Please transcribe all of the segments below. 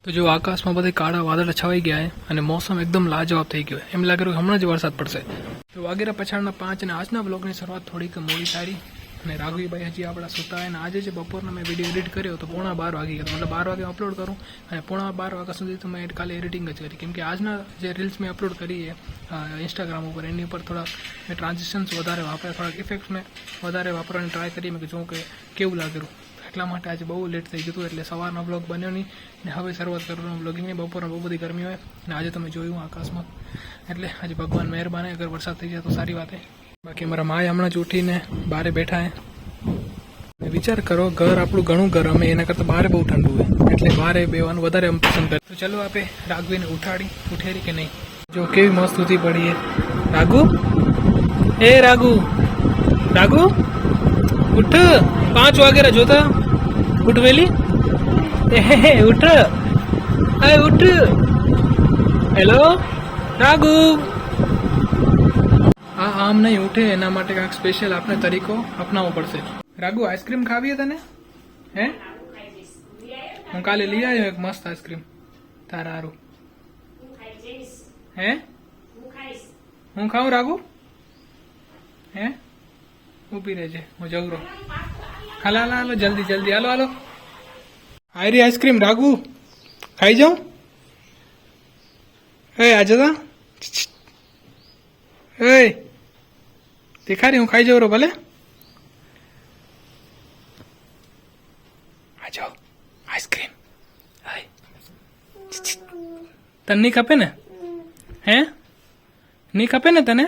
તો જો આકાશમાં બધી કાળા વાદળ છવાઈ ગયા છે અને મોસમ એકદમ લાજવાબ થઈ ગયો એમ લાગે રહ્યું હમણાં જ વરસાદ પડશે. તો વાગેરા પછાડના 5 અને આજના બ્લોગની શરૂઆત થોડીક મોડી થાય અને રાઘવીભાઈ હજી આપણા સુતા અને આજે જે બપોરના મેં વિડીયો એડિટ કર્યો તો 11:15 વાગી ગયા, મતલબ 12 વાગે અપલોડ કરું અને 11:15 વાગ્યા સુધી તો મેં કાલે એડિટિંગ જ કરી, કેમ કે આજના જે રીલ્સ મેં અપલોડ કરી ઇન્સ્ટાગ્રામ ઉપર એની ઉપર થોડાક મેં ટ્રાન્ઝિશન્સ વધારે વાપર્યા, થોડાક ઇફેક્ટ્સ મેં વધારે વાપરવાની ટ્રાય કરી, મેં જોઉં કે કેવું લાગેલું. એટલા માટે આજે બહુ લેટ થઈ ગયું હતું એટલે સવારનો બ્લોગ બન્યો નહીં ને હવે શરૂઆત કરવાનો બ્લોગિંગની. બપોરમાં બહુ બધી ગરમી હોય અને આજે તમે જોયું આકાશમાં એટલે આજે ભગવાન મહેરબાન અગર વરસાદ થઈ જાય તો સારી વાત છે. બાકી મારા માએ હમણાં જ ઉઠીને બહાર બેઠા હે. વિચાર કરો, ઘર આપણું ઘણું ગરમ હોય એના કરતાં બહાર બહુ ઠંડુ હોય એટલે બહાર બેવાનું વધારે પસંદ કરે. તો ચલો આપણે રાઘવીને ઉઠેરી કે નહીં. જો કેવી મસ્ત સૂતી પડી છે. રાઘુ, એ રાઘુ, રાઘુ ઉઠ, 5 વાગે જોતા ઉઠ વેલી, ઉઠ, અરે ઉઠ. હેલો રાઘુ. હા આમ નહીં ઉઠે એના માટે કાંઈક સ્પેશિયલ આપણે તરીકો અપનાવવો પડશે. રાઘુ આઈસ્ક્રીમ ખાવી તને? હે હું કાલે લઈ આવ્યો એક મસ્ત આઈસ્ક્રીમ તારા હારું. હે હું ખાઉં રાઘુ? હે ઊભી રહેજે, હું જવરો. હાલો હાલો જલ્દી જલ્દી, હાલો હાલો. આયરી આઈસ્ક્રીમ રાઘુ ખાઈ જાઉં? એ આજે તો એ દેખાડી હું ખાઈ જાઉં ભલે. આ જાઓ આઈસ્ક્રીમ. તને નહીં ખપે ને? હે નહીં ખપે ને તને?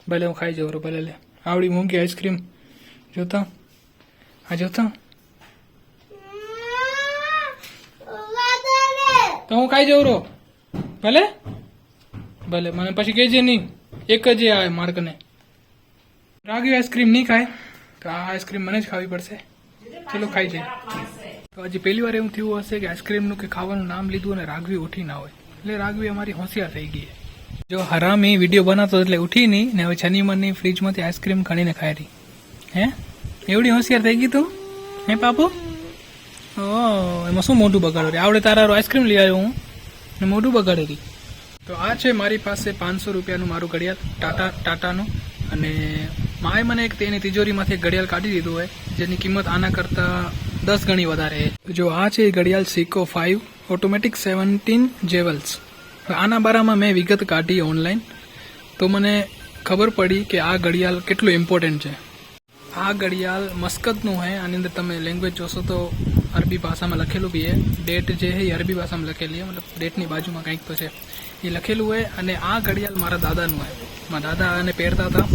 ભલે હું ખાઈ જાઉં ભલે. લે આવડી મોંઘી આઈસ્ક્રીમ જોતા, આ જોતા તો હું ખાઈ જાઉં રો ભલે ભલે. મને પછી કહેજે નહીં, એક જ આવે માર્કને. રાઘવી આઈસ્ક્રીમ નહીં ખાય તો આ આઈસ્ક્રીમ મને જ ખાવી પડશે. ચલો ખાઈ જાય. તો હજી પહેલી વાર એવું થયું હશે કે આઈસ્ક્રીમનું કે ખાવાનું નામ લીધું અને રાઘવી ઉઠી ના હોય, એટલે રાઘવી અમારી હોશિયાર થઈ ગઈ. જો હરામી વિડીયો બનાવતો એટલે ઉઠી નહીં ને હવે છની મનની ફ્રીજમાંથી આઈસ્ક્રીમ કાઢીને ખાઈ રહી. હે એવડી હોશિયાર થઈ ગઈ તું? હે પાપુ? ઓ એમાં શું મોઢું બગાડો રે? આવડે તારા આઈસ્ક્રીમ લઈ આવ્યો હું ને મોઢું બગાડે રહી. તો આ છે મારી પાસે 500 રૂપિયાનું મારું ઘડિયાળ ટાટાનું, અને માએ મને એક તેની તિજોરીમાંથી એક ઘડિયાળ કાઢી દીધું હોય જેની કિંમત આના કરતાં 10 ગણી વધારે છે. જો આ છે ઘડિયાળ સિકો 5 ઓટોમેટિક 17 જેવલ્સ. આના બારામાં મેં વિગત કાઢી ઓનલાઈન તો મને ખબર પડી કે આ ઘડિયાળ કેટલું ઇમ્પોર્ટન્ટ છે. આ ઘડિયાળ મસ્કતનું છે. આની અંદર તમે લેંગ્વેજ જોશો તો અરબી ભાષામાં લખેલું બી છે. ડેટ જે છે એ અરબી ભાષામાં લખેલી છે, મતલબ ડેટની બાજુમાં કંઈક તો છે એ લખેલું હોય. અને આ ઘડિયાળ મારા દાદાનું હોય. મારા દાદા આને પહેરતા હતા,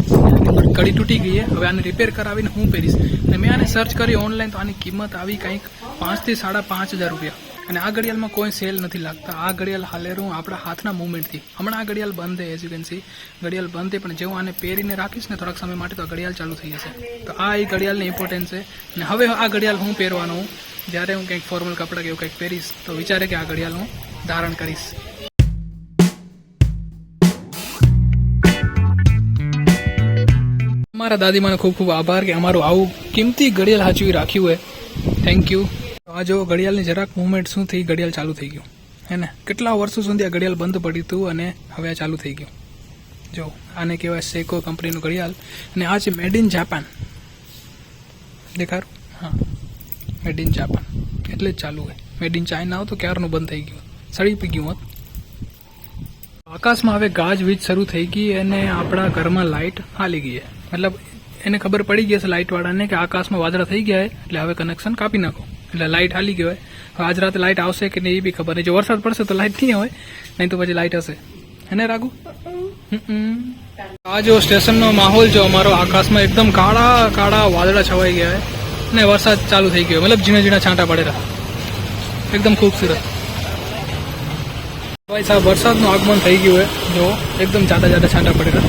કડી તૂટી ગઈ છે, હવે આને રિપેર કરાવીને હું પહેરીશ. અને મેં આને સર્ચ કરી ઓનલાઈન તો આની કિંમત આવી કંઈક 5,000 થી 5,500 રૂપિયા. અને આ ઘડિયાળમાં કોઈ સેલ નથી લાગતા. આ ઘડિયાળ હાલેરું આપણા હાથના મૂવમેન્ટથી. હમણાં આ ઘડિયાળ બંધ છે, એઝ યુ કેન સી ઘડિયાળ બંધ છે, પણ જેવું આને પહેરીને રાખીશ ને થોડાક સમય માટે તો ઘડિયાળ ચાલુ થઈ જશે. તો આ એ ઘડિયાળની ઇમ્પોર્ટન્સ છે. અને હવે આ ઘડિયાળ હું પહેરવાનો હું જ્યારે હું કંઈક ફોર્મલ કપડાં કે એવું કંઈક પહેરીશ તો વિચારે કે આ ઘડિયાળ હું ધારણ કરીશ. મારા દાદીમાનો ખૂબ ખૂબ આભાર કે અમારું આવું કિંમતી ઘડિયાળ સાચવી રાખ્યું હોય. Thank you. આ જો ઘડિયાળની જરાક મુવમેન્ટ શું થઈ, ઘડિયાળ ચાલુ થઈ ગયું હે ને. કેટલા વર્ષો સુધી આ ઘડિયાળ બંધ પડ્યું હતું અને હવે આ ચાલુ થઈ ગયું. જો આને કહેવાય સેકો કંપનીનું ઘડિયાળ. અને આ છે મેડ ઇન જાપાન. દેખાડું? હા મેડ ઇન જાપાન એટલે જ ચાલુ હોય. મેડ ઇન ચાઇના હોય તો ક્યારનું બંધ થઈ ગયું, સડી પી ગયું હોત. આકાશમાં હવે ગાજવીજ શરૂ થઈ ગઈ અને આપણા ઘરમાં લાઇટ હાલી ગઈ છે. મતલબ એને ખબર પડી ગઈ હશે લાઇટવાળાને કે આકાશમાં વાદળા થઈ ગયા એટલે હવે કનેક્શન કાપી નાખો, એટલે લાઇટ હાલી ગઈ હોય. હવે આજ રાતે લાઇટ આવશે કે નહીં એ બી ખબર નહીં. જો વરસાદ પડશે તો લાઇટ નહીં હોય, નહીં તો પછી લાઇટ હશે. હે ને રાઘુ? આ જો સ્ટેશનનો માહોલ જો અમારો, આકાશમાં એકદમ કાળા કાળા વાદળા છવાઈ ગયા હોય ને વરસાદ ચાલુ થઈ ગયો, મતલબ ઝીણા ઝીણા છાંટા પડેલા, એકદમ ખૂબસૂરત. ભાઈ સાહેબ વરસાદનું આગમન થઈ ગયું હોય, જો એકદમ જાડા જાડા છાંટા પડેલા.